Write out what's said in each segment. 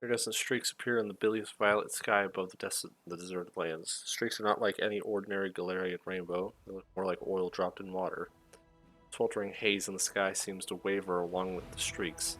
Iridescent streaks appear in the bilious violet sky above the deserted lands. Streaks are not like any ordinary Galarian rainbow. They look more like oil dropped in water. Sweltering haze in the sky seems to waver along with the streaks.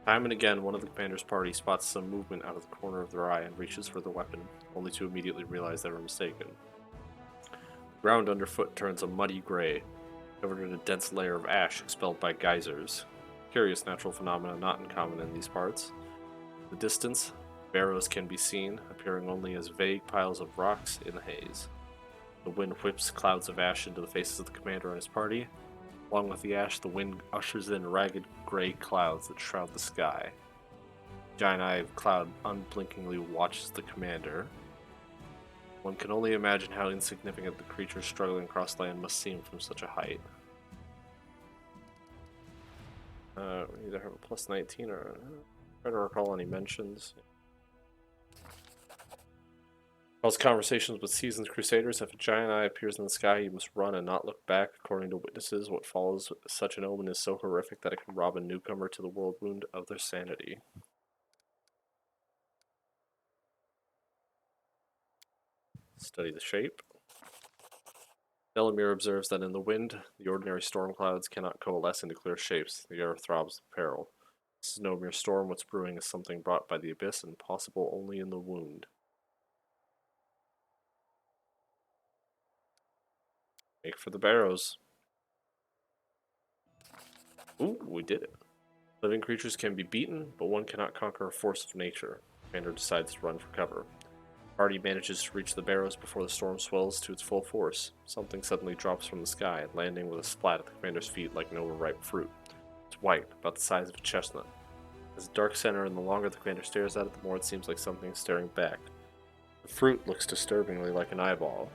Time and again, one of the commander's party spots some movement out of the corner of their eye and reaches for their weapon, only to immediately realize they were mistaken. The ground underfoot turns a muddy gray, covered in a dense layer of ash expelled by geysers. Curious natural phenomena not uncommon in these parts. In the distance, barrows can be seen, appearing only as vague piles of rocks in the haze. The wind whips clouds of ash into the faces of the commander and his party. Along with the ash, the wind ushers in ragged gray clouds that shroud the sky. Giant Eye of Cloud unblinkingly watches the commander. One can only imagine how insignificant the creature struggling across land must seem from such a height. We either have a plus 19 or try to recall any mentions. Whilst conversations with seasoned crusaders, if a giant eye appears in the sky, you must run and not look back. According to witnesses, what follows such an omen is so horrific that it can rob a newcomer to the world wound of their sanity. Study the shape. Delamere observes that in the wind, the ordinary storm clouds cannot coalesce into clear shapes. The air throbs with peril. This is no mere storm. What's brewing is something brought by the abyss and possible only in the wound. Make for the barrows. Ooh, we did it. Living creatures can be beaten, but one cannot conquer a force of nature. Commander decides to run for cover. Party manages to reach the barrows before the storm swells to its full force. Something suddenly drops from the sky, landing with a splat at the commander's feet like an overripe fruit. It's white, about the size of a chestnut. It has a dark center, and the longer the commander stares at it, the more it seems like something is staring back. The fruit looks disturbingly like an eyeball.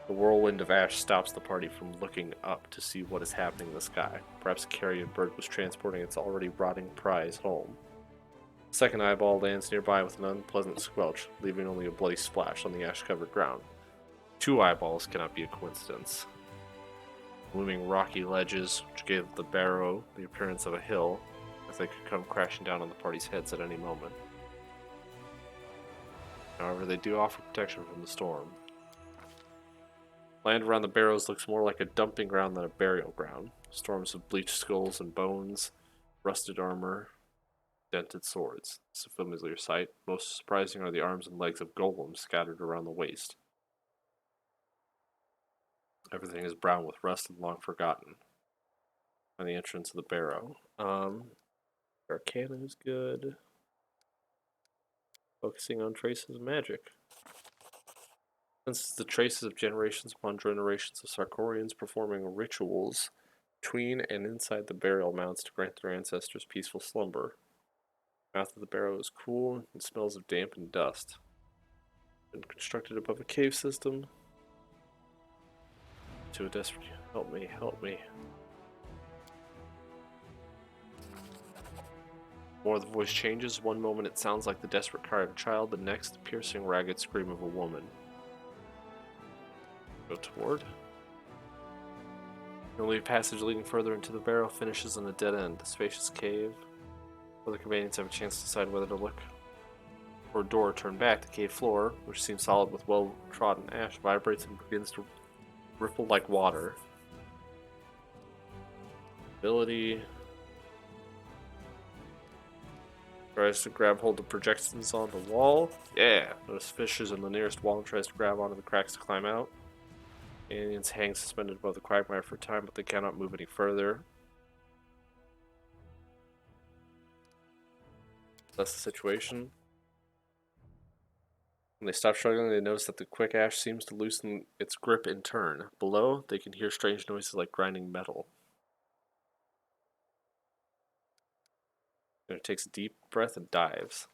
The whirlwind of ash stops the party from looking up to see what is happening in the sky. Perhaps a carrion bird was transporting its already rotting prize home. The second eyeball lands nearby with an unpleasant squelch, leaving only a bloody splash on the ash-covered ground. Two eyeballs cannot be a coincidence. Looming rocky ledges, which gave the barrow the appearance of a hill, as they could come crashing down on the party's heads at any moment. However, they do offer protection from the storm. Land around the barrows looks more like a dumping ground than a burial ground. Storms of bleached skulls and bones, rusted armor, dented swords. It's a familiar sight. Most surprising are the arms and legs of golems scattered around the waist. Everything is brown with rust and long forgotten. And the entrance of the barrow. Arcana is good. Focusing on traces of magic. Senses the traces of generations upon generations of Sarkorians performing rituals between and inside the burial mounds to grant their ancestors peaceful slumber. The mouth of the barrow is cool and smells of damp and dust. Been constructed above a cave system. To a desperate, help me, help me. More the voice changes. One moment it sounds like the desperate cry of a child, the next the piercing, ragged scream of a woman. Go toward. The only passage leading further into the barrow finishes in a dead end, a spacious cave. Other companions have a chance to decide whether to look or a door turn back. The cave floor, which seems solid with well-trodden ash, vibrates and begins to ripple like water. Ability. Tries to grab hold of projections on the wall. Yeah! Notice fissures in the nearest wall and tries to grab onto the cracks to climb out. Aliens hang suspended above the quagmire for a time, but they cannot move any further. That's the situation. When they stop struggling, they notice that the quick ash seems to loosen its grip in turn. Below, they can hear strange noises like grinding metal. And it takes a deep breath and dives.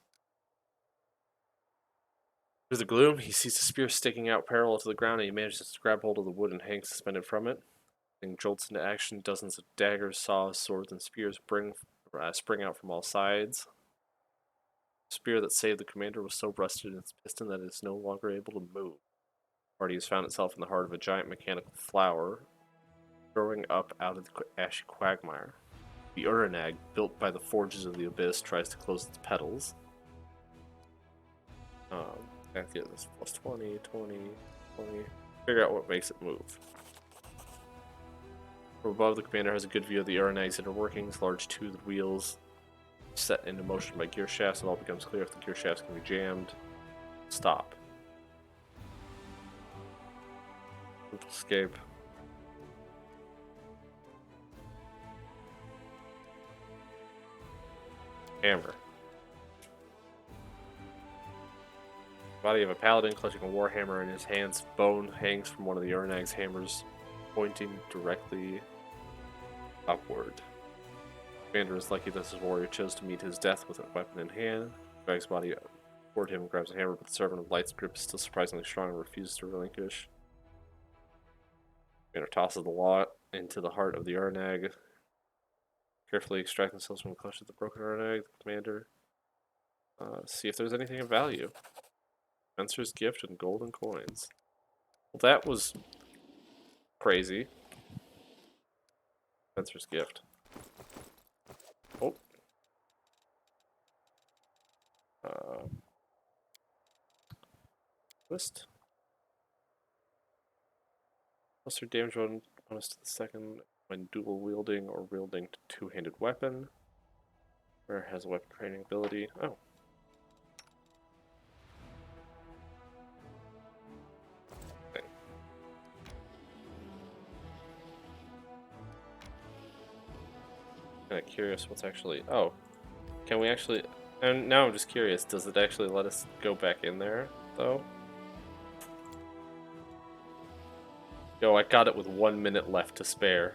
Through the gloom, he sees a spear sticking out parallel to the ground, and he manages to grab hold of the wood and hang suspended from it. Then jolts into action. Dozens of daggers, saws, swords, and spears spring out from all sides. The spear that saved the commander was so rusted in its piston that it is no longer able to move. The party has found itself in the heart of a giant mechanical flower growing up out of the ashy quagmire. The Uranag, built by the forges of the abyss, tries to close its petals. That gives us plus 20, 20, 20. Figure out what makes it move. From above, the commander has a good view of the Aeronag's inner workings. Large toothed wheels set into motion by gear shafts. It all becomes clear if the gear shafts can be jammed. Stop. Escape. Hammer. Body of a paladin clutching a warhammer in his hands. Bone hangs from one of the Urnag's hammers, pointing directly upward. Commander is lucky that his warrior chose to meet his death with a weapon in hand. Drags body toward him and grabs a hammer, but the servant of light's grip is still surprisingly strong and refuses to relinquish. Commander tosses the lot into the heart of the Urnag, carefully extract themselves from the clutch of the broken Urnag. The commander see if there's anything of value. Spencer's gift and golden coins. Well, that was crazy. Spencer's gift. Oh. Twist. Plus your damage bonus to the second when dual wielding or wielding a two-handed weapon. Where has a weapon training ability? Oh. Okay. Kind of curious what's actually. Oh. Can we actually. And now I'm just curious, does it actually let us go back in there, though? Yo, I got it with 1 minute left to spare.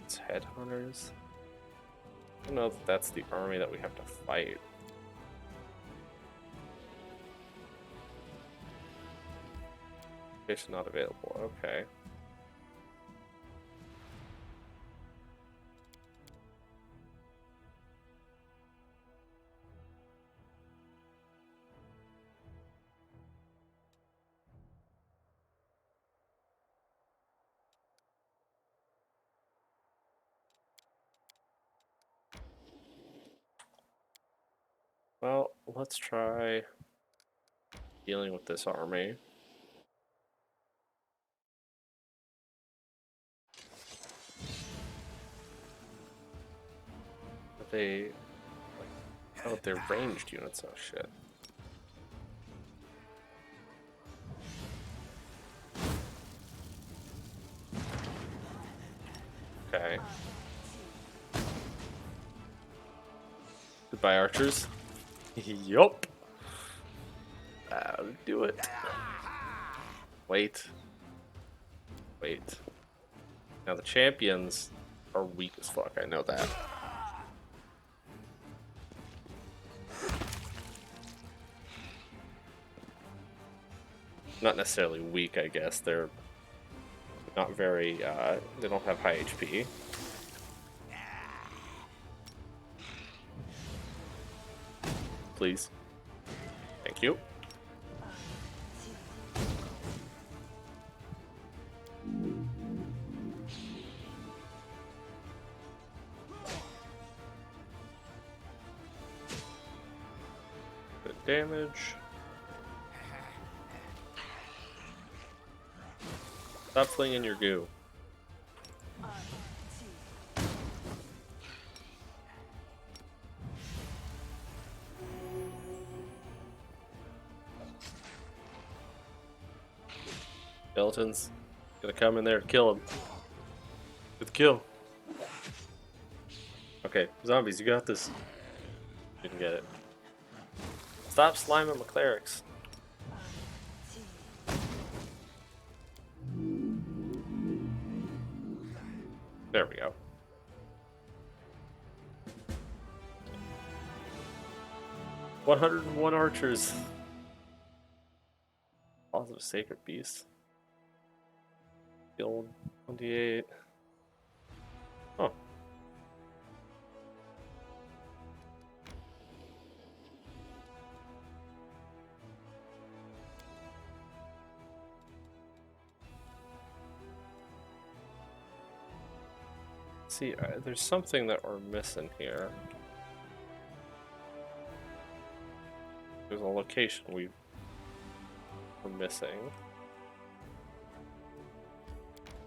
It's headhunters. I don't know if that's the army that we have to fight. Fish not available, okay. Well, let's try dealing with this army. But they, like, oh, they're ranged units. Oh shit. Okay. Goodbye, archers. Yup. That'll do it. Wait. Wait. Now the champions are weak as fuck, I know that. Not necessarily weak, I guess. They're not very, they don't have high HP. Please. Thank you. Good damage. Stop flinging your goo. Skeletons. Gonna come in there to kill him. Good kill. Okay, zombies, you got this. Didn't get it. Stop sliming my clerics. There we go. "101 archers. Positive sacred beast. Guild 28. Oh. See, there's something that we're missing here. There's a location we're missing.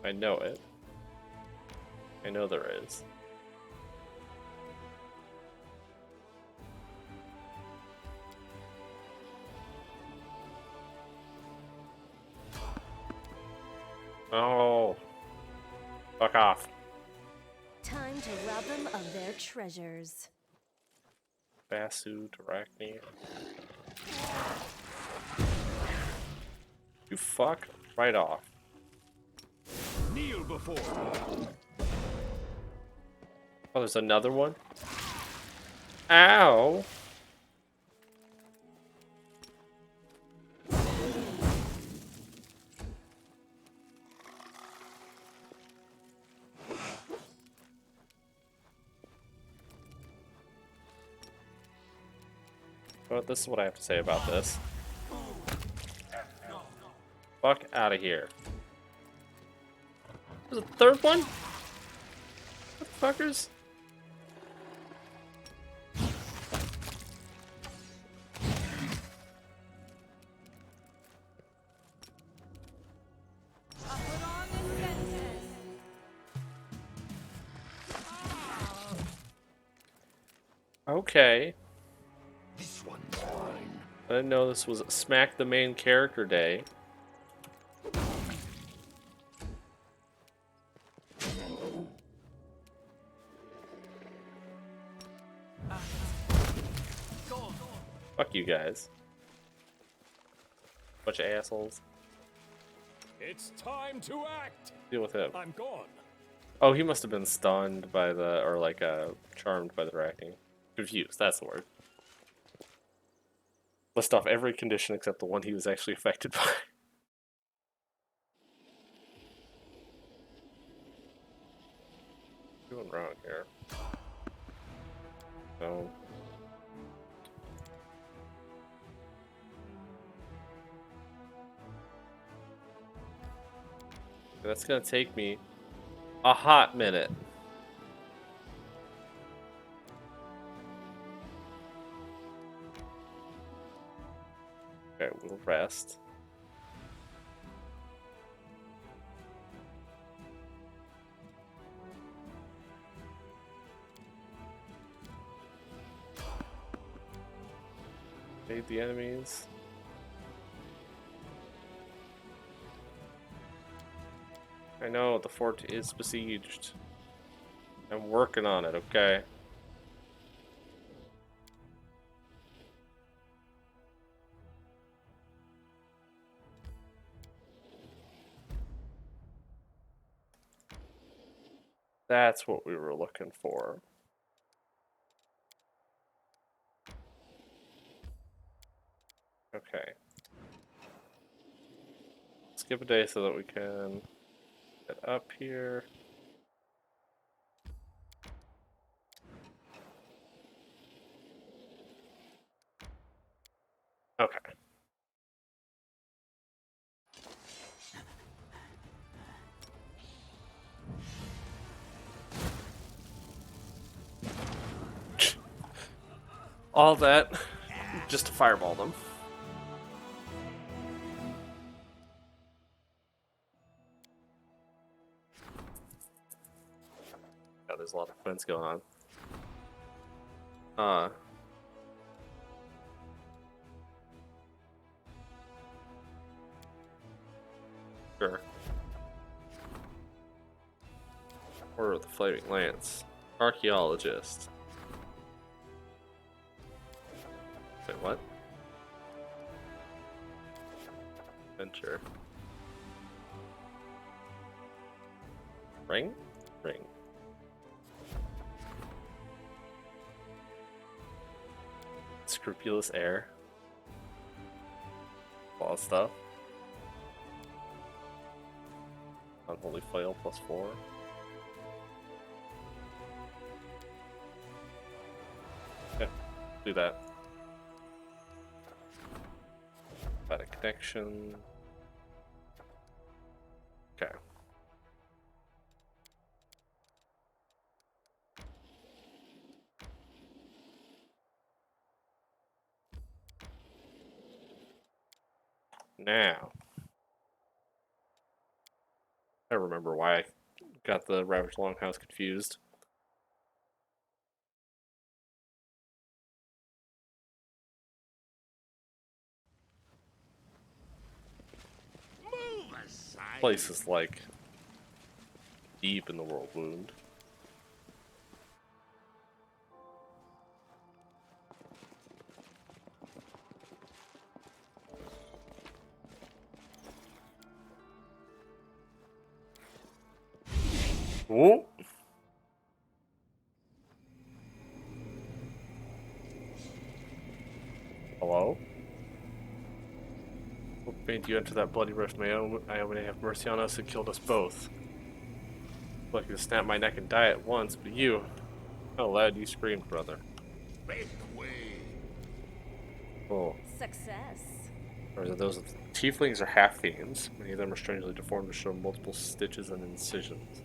I know it. I know there is. Oh, fuck off. Time to rob them of their treasures. Basu, Arachne. You fuck right off. Kneel before. Oh, there's another one? Ow! Well, this is what I have to say about this. Fuck out of here. There's a third one? What the fuckers? Okay. This one's mine. I didn't know this was Smack the Main Character Day. Fuck you guys. Bunch of assholes. It's time to act. Deal with him. I'm gone. Oh, he must have been stunned by the, or like, charmed by the racking. Confused, that's the word. List off every condition except the one he was actually affected by. Doing wrong here. So. That's gonna take me a hot minute. Okay, we'll rest. Evade the enemies. I know, the fort is besieged. I'm working on it, okay? That's what we were looking for. Okay. Skip a day so that we can get up here. Okay. All that just to fireball them. Yeah, there's a lot of events going on. Sure. Order of the Flaming Lance. Archaeologist. Wait, what? Adventure. Ring? Ring. Scrupulous heir. Law stuff. Unholy Flail +4. Yeah, do that. About a connection. Okay. Now, I remember why I got the Ravaged Longhouse confused. Move aside. Place is like deep in the world wound. Ooh. Hello? What made you enter that bloody rift? May Ione have mercy on us and killed us both. Lucky to snap my neck and die at once, but you... How loud you screamed, brother. Make way. Oh. Success. Or is it those tieflings are half fiends? Many of them are strangely deformed to show multiple stitches and incisions.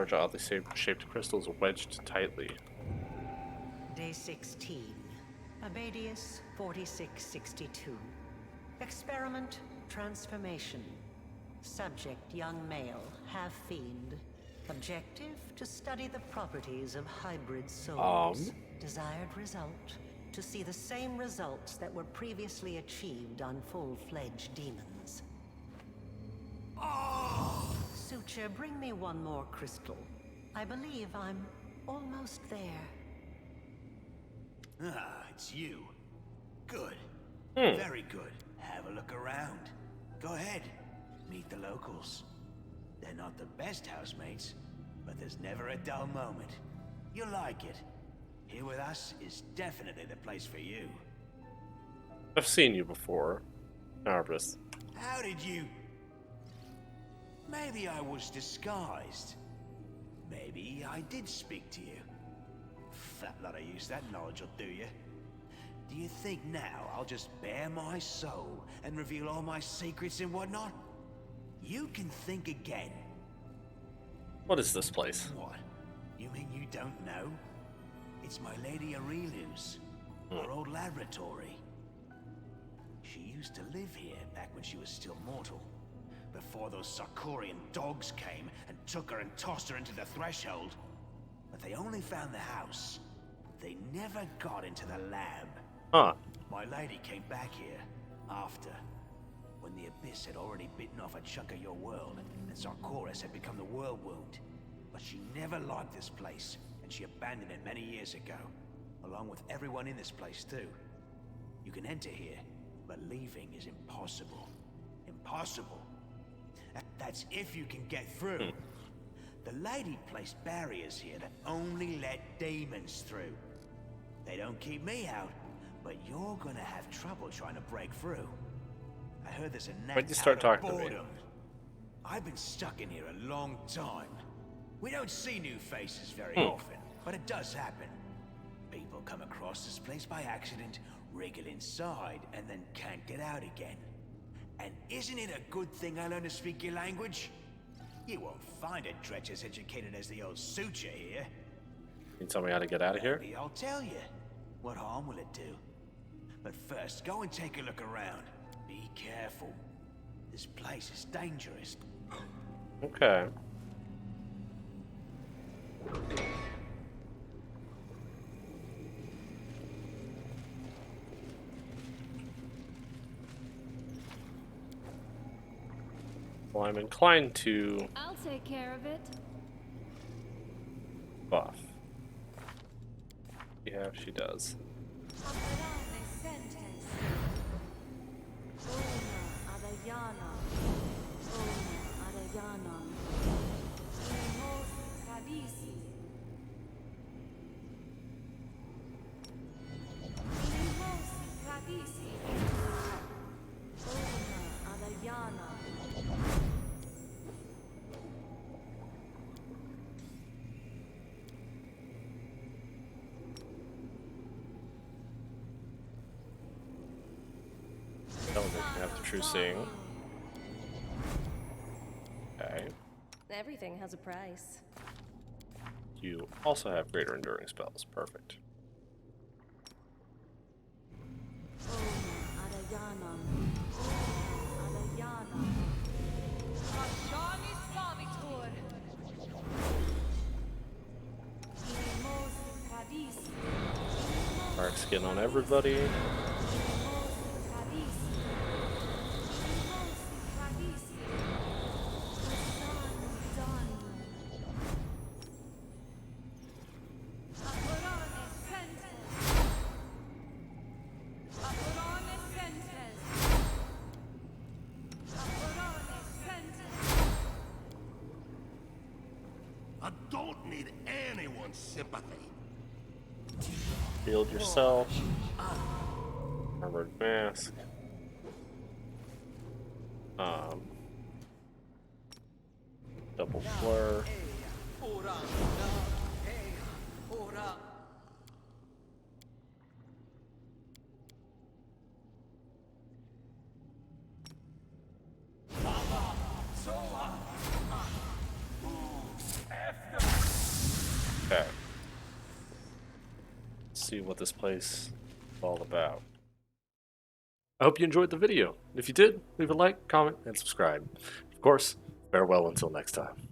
Large, oddly shaped crystals wedged tightly. Day 16. Abadius 4662. Experiment transformation. Subject young male, half fiend. Objective to study the properties of hybrid souls. Desired result to see the same results that were previously achieved on full-fledged demons. Suture, bring me one more crystal. I believe I'm almost there. Ah, it's you. Good. Hmm. Very good. Have a look around. Go ahead. Meet the locals. They're not the best housemates, but there's never a dull moment. You'll like it. Here with us is definitely the place for you. I've seen you before, Arbus. How did you... Maybe I was disguised. Maybe I did speak to you. Fat lot of use that knowledge will do you. Do you think now I'll just bare my soul and reveal all my secrets and whatnot? You can think again. What is this place? What? You mean you don't know? It's my Lady Aurelu's, our old laboratory. She used to live here back when she was still mortal. Before those Sarkorian dogs came and took her and tossed her into the threshold. But they only found the house. They never got into the lab. Huh. My lady came back here after, when the Abyss had already bitten off a chunk of your world, and Sarkoris had become the world wound. But she never liked this place, and she abandoned it many years ago, along with everyone in this place too. You can enter here, but leaving is impossible. Impossible. That's if you can get through. The lady placed barriers here that only let demons through. They don't keep me out, but you're gonna have trouble trying to break through. I heard there's a knack When'd you start out of talking to me? boredom. I've been stuck in here a long time. We don't see new faces very often, but it does happen. People come across this place by accident, wriggle inside, and then can't get out again. And isn't it a good thing I learned to speak your language? You won't find a dredge as educated as the old Suture here. Can you tell me how to get out of here? Maybe I'll tell you. What harm will it do? But first, go and take a look around. Be careful. This place is dangerous. Okay. Well, I'm inclined to I'll take care of it. buff. Yeah, she does. Don't make me have the true seeing. Okay. Everything has a price. You also have greater enduring spells. Perfect. Skin on everybody. I don't need anyone's sympathy. Shield yourself. Armored mask. Double flare. Okay. Let's see what this place is all about. I hope you enjoyed the video. If you did, leave a like, comment, and subscribe. Of course, farewell until next time.